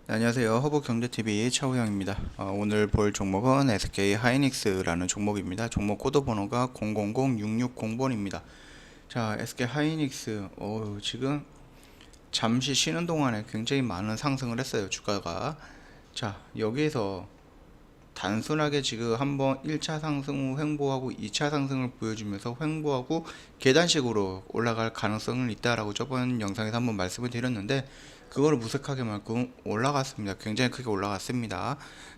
네, 안녕하세요. 허브경제TV 차우영입니다. 오늘 볼 종목은 SK 하이닉스라는 종목입니다. 종목 코드 번호가 000660번입니다. 자, SK 하이닉스 지금 잠시 쉬는 동안에 굉장히 많은 상승을 했어요. 주가가. 자, 여기에서 단순하게 지금 한번 1차 상승 후 횡보하고 2차 상승을 보여주면서 횡보하고 계단식으로 올라갈 가능성은 있다라고 저번 영상에서 한번 말씀을 드렸는데, 그거를 무색하게 말고 올라갔습니다. 굉장히 크게 올라갔습니다.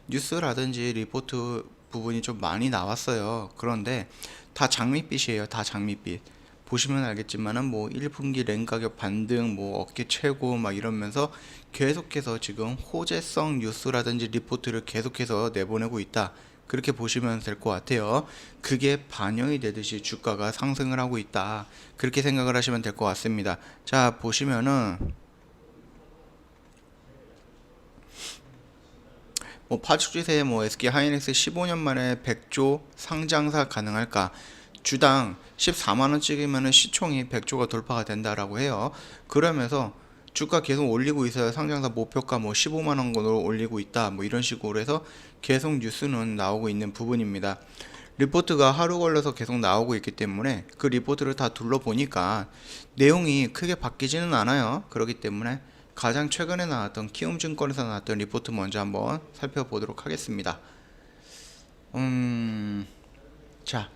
뉴스라든지 리포트 부분이 좀 많이 나왔어요. 그런데 다 장밋빛이에요. 다 장밋빛. 보시면 알겠지만은 뭐 1분기 렌 가격 반등, 뭐 업계 최고 막 이러면서 계속해서 지금 호재성 뉴스라든지 리포트를 계속해서 내보내고 있다. 그렇게 보시면 될 것 같아요. 그게 반영이 되듯이 주가가 상승을 하고 있다. 그렇게 생각을 하시면 될 것 같습니다. 자, 보시면은 뭐 파축지세 뭐 SK 하이닉스 15년 만에 100조 상장사 가능할까? 주당 14만원 찍으면 시총이 100조가 돌파가 된다라고 해요. 그러면서 주가 계속 올리고 있어요. 상장사 목표가 뭐 15만원으로 올리고 있다. 뭐 이런 식으로 해서 계속 뉴스는 나오고 있는 부분입니다. 리포트가 하루 걸려서 계속 나오고 있기 때문에 그 리포트를 다 둘러보니까 내용이 크게 바뀌지는 않아요. 그렇기 때문에 가장 최근에 나왔던 키움증권에서 나왔던 리포트 먼저 한번 살펴보도록 하겠습니다. 자,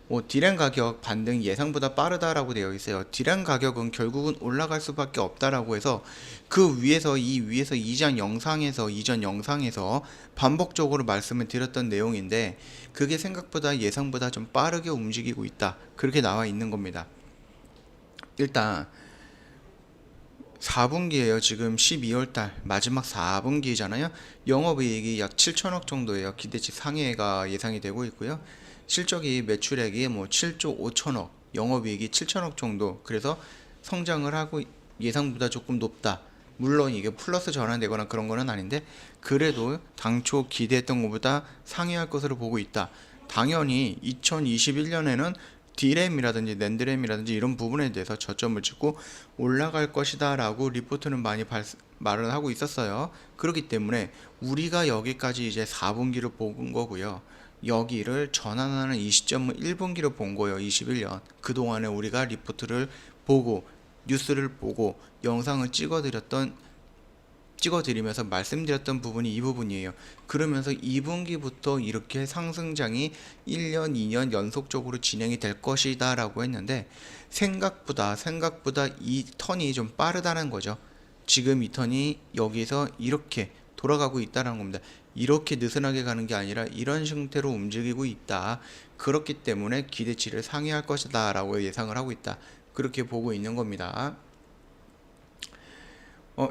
뭐 디램 가격 반등 예상보다 빠르다라고 되어 있어요. 디램 가격은 결국은 올라갈 수밖에 없다라고 해서 그 위에서 이전 영상에서 반복적으로 말씀을 드렸던 내용인데, 그게 생각보다 예상보다 좀 빠르게 움직이고 있다. 그렇게 나와 있는 겁니다. 일단 4분기에요. 지금 12월달 마지막 4분기잖아요. 영업이익이 약 7천억 정도예요. 기대치 상회가 예상이 되고 있고요. 실적이 매출액이 뭐 7조 5천억, 영업이익이 7천억 정도. 그래서 성장을 하고 예상보다 조금 높다. 물론 이게 플러스 전환되거나 그런 거는 아닌데, 그래도 당초 기대했던 것보다 상회할 것으로 보고 있다. 당연히 2021년에는 D램이라든지 낸드램이라든지 이런 부분에 대해서 저점을 찍고 올라갈 것이다 라고 리포트는 많이 말을 하고 있었어요. 그렇기 때문에 우리가 여기까지 이제 4분기를 본 거고요. 여기를 전환하는 이 시점은 1분기를 본 거예요. 21년. 그동안에 우리가 리포트를 보고 뉴스를 보고 영상을 찍어드리면서 말씀드렸던 부분이 이 부분이에요. 그러면서 2분기부터 이렇게 상승장이 1년, 2년 연속적으로 진행이 될 것이다 라고 했는데, 생각보다 이 턴이 좀 빠르다는 거죠. 지금 이 턴이 여기서 이렇게 돌아가고 있다는 겁니다. 이렇게 느슨하게 가는 게 아니라 이런 형태로 움직이고 있다. 그렇기 때문에 기대치를 상회할 것이다 라고 예상을 하고 있다. 그렇게 보고 있는 겁니다.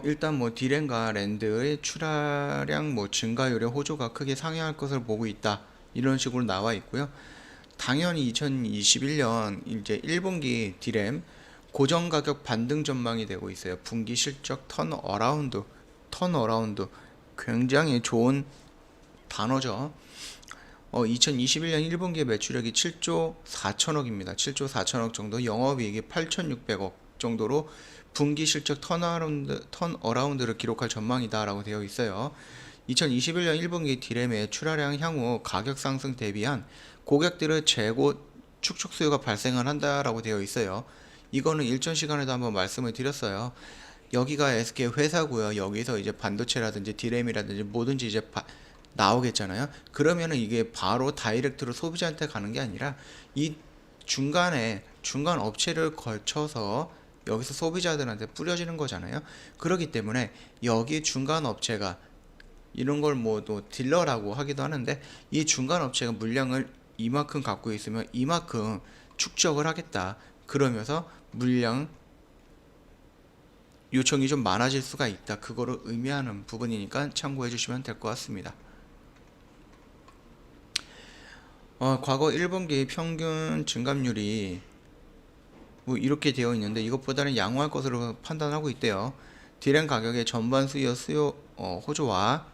일단 뭐 디램과 랜드의 출하량 뭐 증가율의 호조가 크게 상회할 것을 보고 있다. 이런 식으로 나와 있고요. 당연히 2021년 이제 1분기 디램 고정 가격 반등 전망이 되고 있어요. 분기 실적 턴어라운드 굉장히 좋은 단어죠. 2021년 1분기 매출액이 7조 4천억입니다. 7조 4천억 정도, 영업이익이 8,600억 정도로 분기 실적 턴어라운드를 기록할 전망이다라고 되어 있어요. 2021년 1분기 디램의 출하량 향후 가격 상승 대비한 고객들의 재고 축적 수요가 발생을 한다라고 되어 있어요. 이거는 일전 시간에도 한번 말씀을 드렸어요. 여기가 SK 회사고요. 여기서 이제 반도체라든지 디램이라든지 뭐든지 이제 나오겠잖아요. 그러면은 이게 바로 다이렉트로 소비자한테 가는 게 아니라 이 중간 업체를 거쳐서 여기서 소비자들한테 뿌려지는 거잖아요. 그렇기 때문에 여기 중간 업체가 이런 걸 뭐 또 딜러라고 하기도 하는데, 이 중간 업체가 물량을 이만큼 갖고 있으면 이만큼 축적을 하겠다. 그러면서 물량 요청이 좀 많아질 수가 있다. 그거를 의미하는 부분이니까 참고해 주시면 될 것 같습니다. 과거 1분기 평균 증감률이 뭐 이렇게 되어 있는데, 이것보다는 양호할 것으로 판단하고 있대요. 디램 가격의 전반 수요 호조와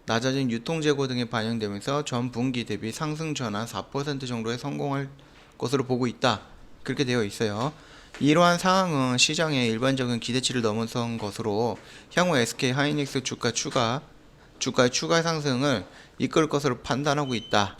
낮아진 유통재고 등이 반영되면서 전 분기 대비 상승 전환 4% 정도에 성공할 것으로 보고 있다. 그렇게 되어 있어요. 이러한 상황은 시장의 일반적인 기대치를 넘어선 것으로 향후 SK 하이닉스 주가의 추가 상승을 이끌 것으로 판단하고 있다.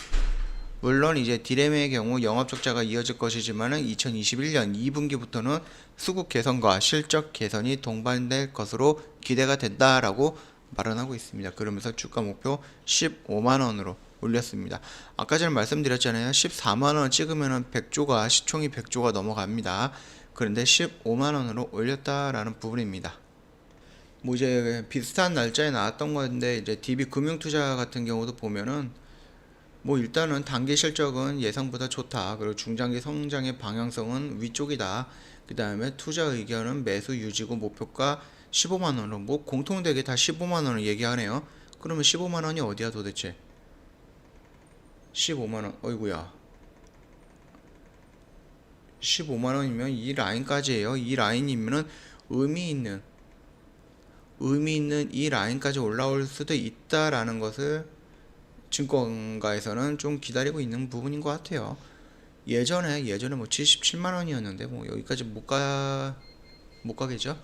물론 이제 디램의 경우 영업 적자가 이어질 것이지만은 2021년 2분기부터는 수급 개선과 실적 개선이 동반될 것으로 기대가 된다라고 말은 하고 있습니다. 그러면서 주가 목표 15만 원으로 올렸습니다. 아까 전에 말씀드렸잖아요. 14만 원 찍으면은 100조가 시총이 100조가 넘어갑니다. 그런데 15만 원으로 올렸다라는 부분입니다. 뭐 이제 비슷한 날짜에 나왔던 건데 이제 DB 금융투자 같은 경우도 보면은 뭐 일단은 단기 실적은 예상보다 좋다. 그리고 중장기 성장의 방향성은 위쪽이다. 그 다음에 투자 의견은 매수 유지고 목표가 15만 원으로 뭐 공통되게 다 15만 원을 얘기하네요. 그러면 15만 원이 어디야 도대체? 15만 원. 어이구야. 15만 원이면 이 라인까지예요. 이 라인이면은 의미 있는 이 라인까지 올라올 수도 있다라는 것을 증권가에서는 좀 기다리고 있는 부분인 것 같아요. 예전에 뭐 77만 원이었는데 뭐 여기까지 못 가겠죠?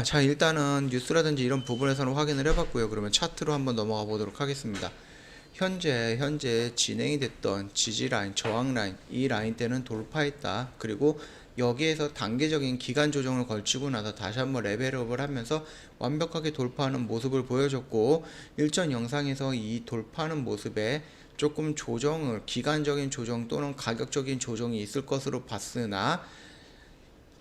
자, 일단은 뉴스라든지 이런 부분에서는 확인을 해봤고요. 그러면 차트로 한번 넘어가 보도록 하겠습니다. 현재 진행이 됐던 지지 라인, 저항 라인, 이 라인 때는 돌파했다. 그리고 여기에서 단계적인 기간 조정을 걸치고 나서 다시 한번 레벨업을 하면서 완벽하게 돌파하는 모습을 보여줬고, 일전 영상에서 이 돌파하는 모습에 조금 기간적인 조정 또는 가격적인 조정이 있을 것으로 봤으나,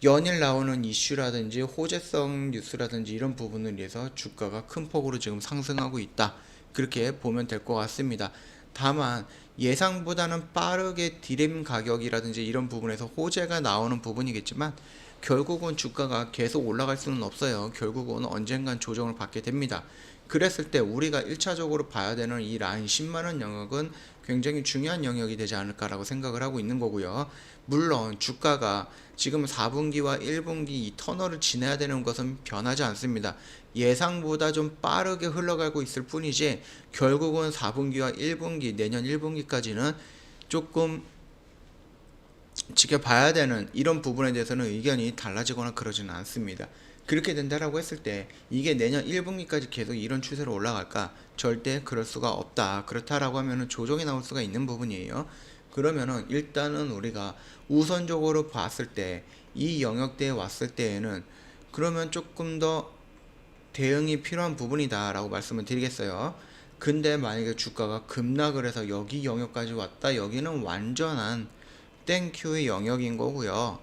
연일 나오는 이슈라든지 호재성 뉴스라든지 이런 부분을 위해서 주가가 큰 폭으로 지금 상승하고 있다. 그렇게 보면 될 것 같습니다. 다만 예상보다는 빠르게 디램 가격이라든지 이런 부분에서 호재가 나오는 부분이겠지만 결국은 주가가 계속 올라갈 수는 없어요. 결국은 언젠간 조정을 받게 됩니다. 그랬을 때 우리가 1차적으로 봐야 되는 이 라인 10만원 영역은 굉장히 중요한 영역이 되지 않을까라고 생각을 하고 있는 거고요. 물론 주가가 지금 4분기와 1분기 이 터널을 지나야 되는 것은 변하지 않습니다. 예상보다 좀 빠르게 흘러가고 있을 뿐이지 결국은 4분기와 1분기, 내년 1분기까지는 조금 지켜봐야 되는 이런 부분에 대해서는 의견이 달라지거나 그러지는 않습니다. 그렇게 된다라고 했을 때 이게 내년 1분기까지 계속 이런 추세로 올라갈까? 절대 그럴 수가 없다. 그렇다라고 하면은 조정이 나올 수가 있는 부분이에요. 그러면은 일단은 우리가 우선적으로 봤을 때 이 영역대에 왔을 때에는 그러면 조금 더 대응이 필요한 부분이다 라고 말씀을 드리겠어요. 근데 만약에 주가가 급락을 해서 여기 영역까지 왔다, 여기는 완전한 땡큐의 영역인 거고요.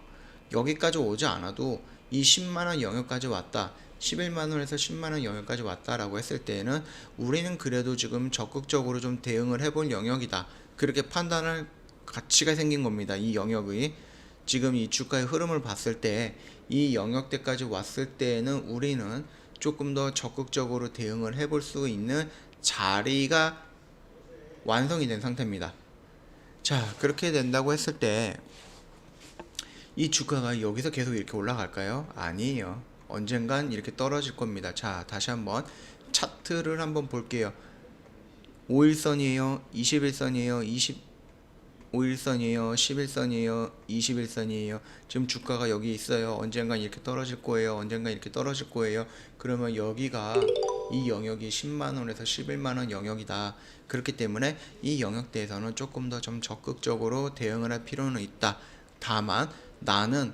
여기까지 오지 않아도 이 10만원 영역까지 왔다, 11만원에서 10만원 영역까지 왔다라고 했을 때에는 우리는 그래도 지금 적극적으로 좀 대응을 해볼 영역이다, 그렇게 판단할 가치가 생긴 겁니다. 이 영역의 지금 이 주가의 흐름을 봤을 때 이 영역대까지 왔을 때에는 우리는 조금 더 적극적으로 대응을 해볼 수 있는 자리가 완성이 된 상태입니다. 자, 그렇게 된다고 했을 때 이 주가가 여기서 계속 이렇게 올라갈까요? 아니에요. 언젠간 이렇게 떨어질 겁니다. 자, 다시 한번 차트를 한번 볼게요. 5일선이에요, 21선이에요, 5일선이에요, 11선이에요, 21선이에요. 지금 주가가 여기 있어요. 언젠간 이렇게 떨어질 거예요. 언젠간 이렇게 떨어질 거예요. 그러면 여기가 이 영역이 10만원에서 11만원 영역이다. 그렇기 때문에 이 영역대에서는 조금 더 좀 적극적으로 대응을 할 필요는 있다. 다만 나는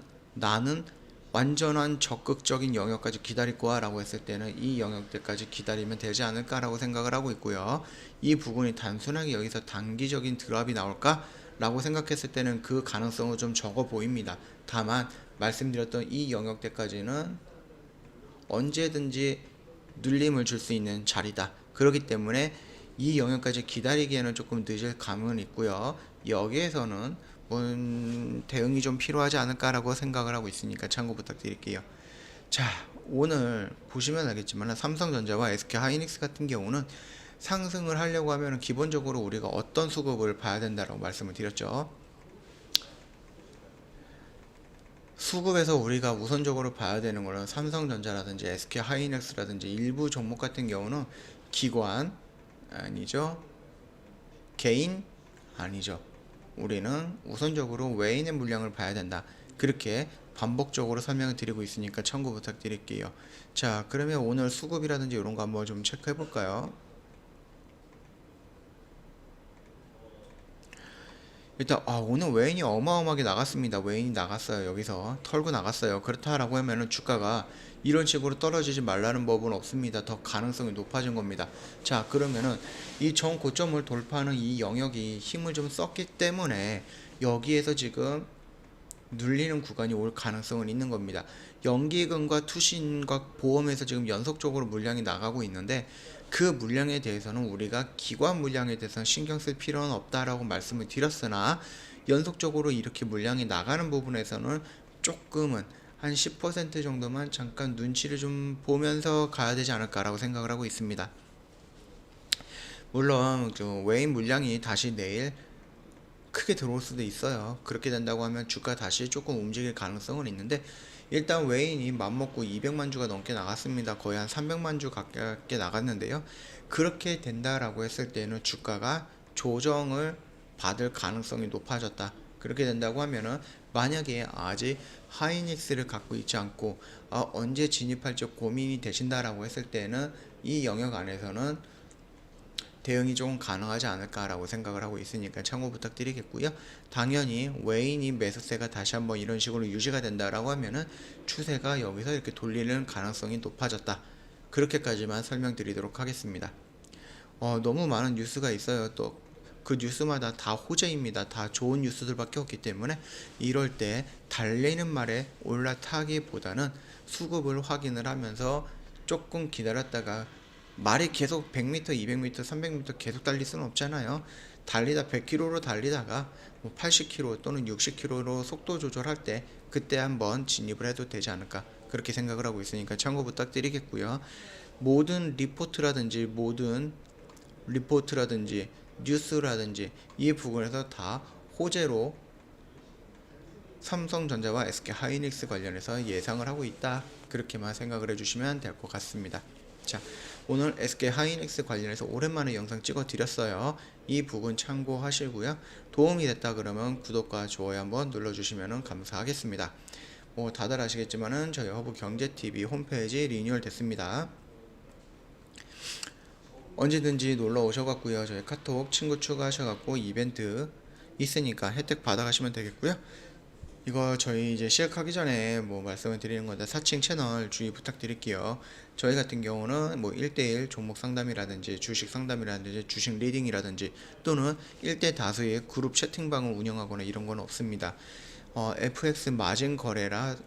완전한 적극적인 영역까지 기다릴 거야 라고 했을 때는 이 영역대까지 기다리면 되지 않을까 라고 생각을 하고 있고요. 이 부분이 단순하게 여기서 단기적인 드랍이 나올까 라고 생각했을 때는 그 가능성은 좀 적어 보입니다. 다만 말씀드렸던 이 영역대까지는 언제든지 눌림을 줄 수 있는 자리다. 그렇기 때문에 이 영역까지 기다리기에는 조금 늦을 감은 있고요. 여기에서는 대응이 좀 필요하지 않을까라고 생각을 하고 있으니까 참고 부탁드릴게요. 자, 오늘 보시면 알겠지만 삼성전자와 SK하이닉스 같은 경우는 상승을 하려고 하면 기본적으로 우리가 어떤 수급을 봐야 된다라고 말씀을 드렸죠. 수급에서 우리가 우선적으로 봐야 되는 거는 삼성전자라든지 SK하이닉스라든지 일부 종목 같은 경우는 기관 아니죠, 개인 아니죠. 우리는 우선적으로 외인의 물량을 봐야 된다. 그렇게 반복적으로 설명을 드리고 있으니까 참고 부탁드릴게요. 자, 그러면 오늘 수급이라든지 이런 거 한번 좀 체크해 볼까요? 일단 오늘 외인이 어마어마하게 나갔습니다. 외인이 나갔어요. 여기서 털고 나갔어요. 그렇다라고 하면은 주가가 이런 식으로 떨어지지 말라는 법은 없습니다. 더 가능성이 높아진 겁니다. 자, 그러면은 이 전 고점을 돌파하는 이 영역이 힘을 좀 썼기 때문에 여기에서 지금 눌리는 구간이 올 가능성은 있는 겁니다. 연기금과 투신과 보험에서 지금 연속적으로 물량이 나가고 있는데 그 물량에 대해서는 우리가 기관 물량에 대해서는 신경 쓸 필요는 없다라고 말씀을 드렸으나 연속적으로 이렇게 물량이 나가는 부분에서는 조금은 한 10% 정도만 잠깐 눈치를 좀 보면서 가야 되지 않을까라고 생각을 하고 있습니다. 물론 외인 물량이 다시 내일 크게 들어올 수도 있어요. 그렇게 된다고 하면 주가 다시 조금 움직일 가능성은 있는데 일단 외인이 맘먹고 200만 주가 넘게 나갔습니다. 거의 한 300만 주 가깝게 나갔는데요. 그렇게 된다라고 했을 때는 주가가 조정을 받을 가능성이 높아졌다. 그렇게 된다고 하면은 만약에 아직 하이닉스를 갖고 있지 않고 언제 진입할지 고민이 되신다라고 했을 때는 이 영역 안에서는 대응이 조금 가능하지 않을까라고 생각을 하고 있으니까 참고 부탁드리겠고요. 당연히 외인이 매수세가 다시 한번 이런 식으로 유지가 된다라고 하면은 추세가 여기서 이렇게 돌리는 가능성이 높아졌다. 그렇게까지만 설명드리도록 하겠습니다. 너무 많은 뉴스가 있어요. 또 그 뉴스마다 다 호재입니다. 다 좋은 뉴스들밖에 없기 때문에 이럴 때 달리는 말에 올라타기보다는 수급을 확인을 하면서 조금 기다렸다가 말이 계속 100m, 200m, 300m 계속 달릴 수는 없잖아요. 달리다 100km로 달리다가 80km 또는 60km로 속도 조절할 때 그때 한번 진입을 해도 되지 않을까 그렇게 생각을 하고 있으니까 참고 부탁드리겠고요. 모든 리포트라든지 뉴스라든지 이 부분에서 다 호재로 삼성전자와 SK하이닉스 관련해서 예상을 하고 있다. 그렇게만 생각을 해주시면 될 것 같습니다. 자, 오늘 SK하이닉스 관련해서 오랜만에 영상 찍어 드렸어요. 이 부분 참고하시고요. 도움이 됐다 그러면 구독과 좋아요 한번 눌러주시면 감사하겠습니다. 다들 아시겠지만은 저희 허브경제TV 홈페이지 리뉴얼 됐습니다. 언제든지 놀러 오셔갖고요. 저희 카톡 친구 추가하셔갖고 이벤트 있으니까 혜택 받아가시면 되겠고요. 이거 저희 이제 시작하기 전에 말씀을 드리는 건데 사칭 채널 주의 부탁드릴게요. 저희 같은 경우는 1대1 종목 상담이라든지 주식 상담이라든지 주식 리딩이라든지 또는 1대 다수의 그룹 채팅방을 운영하거나 이런 건 없습니다. FX 마진 거래라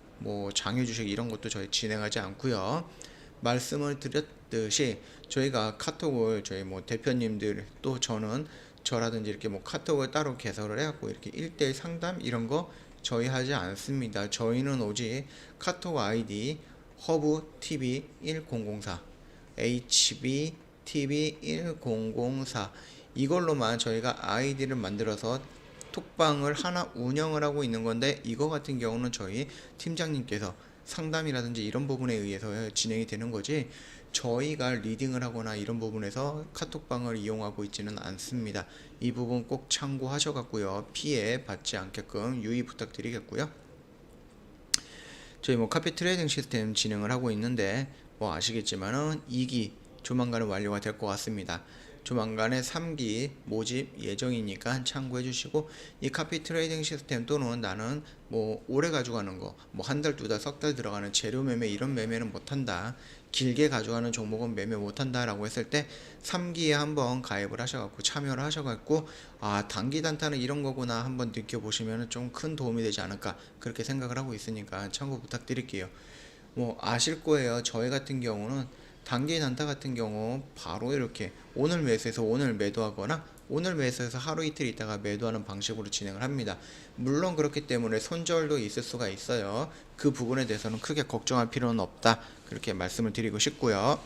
장외 주식 이런 것도 저희 진행하지 않고요. 말씀을 드렸듯이 저희가 카톡을 저희 대표님들 또 저라든지 이렇게 카톡을 따로 개설을 해갖고 이렇게 1대1 상담 이런 거 저희 하지 않습니다. 저희는 오직 카톡 아이디 허브TV1004 HBTV1004 이걸로만 저희가 아이디를 만들어서 톡방을 하나 운영을 하고 있는 건데 이거 같은 경우는 저희 팀장님께서 상담이라든지 이런 부분에 의해서 진행이 되는 거지 저희가 리딩을 하거나 이런 부분에서 카톡방을 이용하고 있지는 않습니다. 이 부분 꼭 참고하셔갖고요. 피해 받지 않게끔 유의 부탁드리겠고요. 저희 카피 트레이딩 시스템 진행을 하고 있는데 아시겠지만은 2기 조만간에 완료가 될 것 같습니다. 조만간에 3기 모집 예정이니까 참고해 주시고 이 카피 트레이딩 시스템 또는 나는 오래 가져가는 거 한 달, 두 달, 석 달 들어가는 재료 매매 이런 매매는 못한다. 길게 가져가는 종목은 매매 못한다 라고 했을 때 3기에 한번 가입을 하셔갖고 참여를 하셔갖고 단기 단타는 이런 거구나 한번 느껴보시면 좀 큰 도움이 되지 않을까 그렇게 생각을 하고 있으니까 참고 부탁드릴게요. 아실 거예요. 저희 같은 경우는 단기 단타 같은 경우 바로 이렇게 오늘 매수해서 오늘 매도하거나 오늘 매수해서 하루 이틀 있다가 매도하는 방식으로 진행을 합니다. 물론 그렇기 때문에 손절도 있을 수가 있어요. 그 부분에 대해서는 크게 걱정할 필요는 없다. 그렇게 말씀을 드리고 싶고요.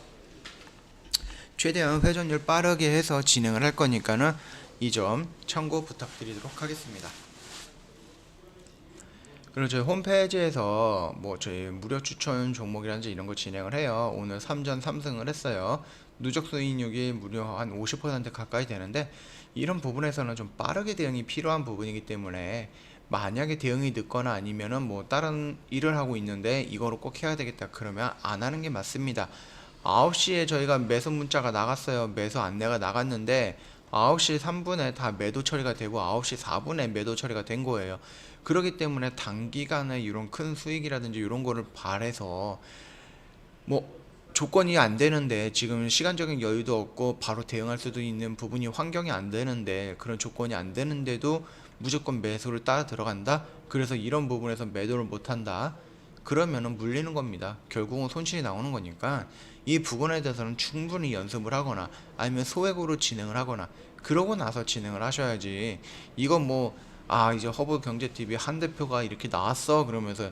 최대한 회전율 빠르게 해서 진행을 할 거니까는 이 점 참고 부탁드리도록 하겠습니다. 그리고 저희 홈페이지에서 저희 무료 추천 종목이라든지 이런 거 진행을 해요. 오늘 3전 3승을 했어요. 누적 수익률이 무려 한 50% 가까이 되는데 이런 부분에서는 좀 빠르게 대응이 필요한 부분이기 때문에 만약에 대응이 늦거나 아니면은 뭐 다른 일을 하고 있는데 이거를 꼭 해야 되겠다 그러면 안 하는 게 맞습니다. 9시에 저희가 매수 문자가 나갔어요. 매수 안내가 나갔는데 9시 3분에 다 매도 처리가 되고 9시 4분에 매도 처리가 된 거예요. 그렇기 때문에 단기간에 이런 큰 수익이라든지 이런 거를 바래서 뭐 조건이 안 되는데 지금 시간적인 여유도 없고 바로 대응할 수도 있는 부분이 환경이 안 되는데 그런 조건이 안 되는데도 무조건 매수를 따라 들어간다. 그래서 이런 부분에서 매도를 못 한다. 그러면은 물리는 겁니다. 결국은 손실이 나오는 거니까 이 부분에 대해서는 충분히 연습을 하거나 아니면 소액으로 진행을 하거나 그러고 나서 진행을 하셔야지. 이건 뭐 이제 허브 경제TV 한 대표가 이렇게 나왔어 그러면서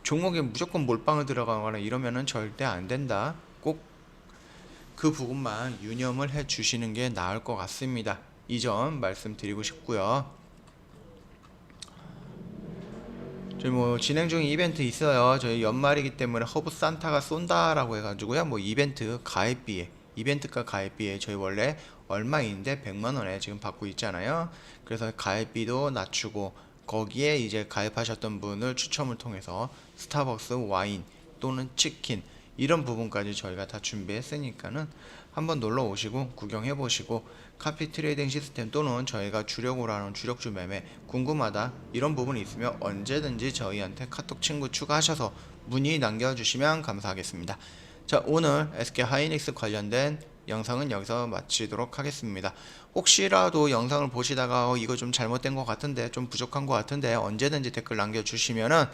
종목에 무조건 몰빵을 들어가거나 이러면은 절대 안 된다. 꼭 그 부분만 유념을 해 주시는 게 나을 것 같습니다. 이 점 말씀드리고 싶고요. 저희 뭐 진행 중인 이벤트 있어요. 저희 연말이기 때문에 허브 산타가 쏜다라고 해가지고요. 뭐 이벤트가 가입비에 저희 원래 얼마인데 100만 원에 지금 받고 있잖아요. 그래서 가입비도 낮추고 거기에 이제 가입하셨던 분을 추첨을 통해서 스타벅스 와인 또는 치킨 이런 부분까지 저희가 다 준비했으니까는 한번 놀러 오시고 구경해 보시고 카피 트레이딩 시스템 또는 저희가 주력으로 하는 주력주 매매 궁금하다 이런 부분이 있으면 언제든지 저희한테 카톡 친구 추가하셔서 문의 남겨주시면 감사하겠습니다. 자, 오늘 SK 하이닉스 관련된 영상은 여기서 마치도록 하겠습니다. 혹시라도 영상을 보시다가 이거 좀 잘못된 것 같은데 좀 부족한 것 같은데 언제든지 댓글 남겨주시면은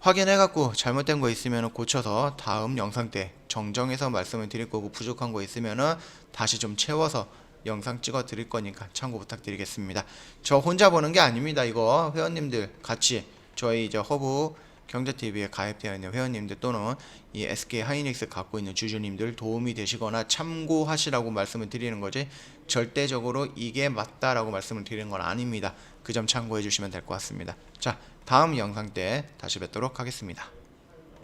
확인해갖고 잘못된 거 있으면 고쳐서 다음 영상 때 정정해서 말씀을 드릴 거고 부족한 거 있으면은 다시 좀 채워서 영상 찍어 드릴 거니까 참고 부탁드리겠습니다. 저 혼자 보는 게 아닙니다. 이거 회원님들 같이 저희 이제 허브 경제TV에 가입되어 있는 회원님들 또는 이 SK 하이닉스 갖고 있는 주주님들 도움이 되시거나 참고하시라고 말씀을 드리는 거지 절대적으로 이게 맞다라고 말씀을 드리는 건 아닙니다. 그 점 참고해 주시면 될 것 같습니다. 자, 다음 영상 때 다시 뵙도록 하겠습니다.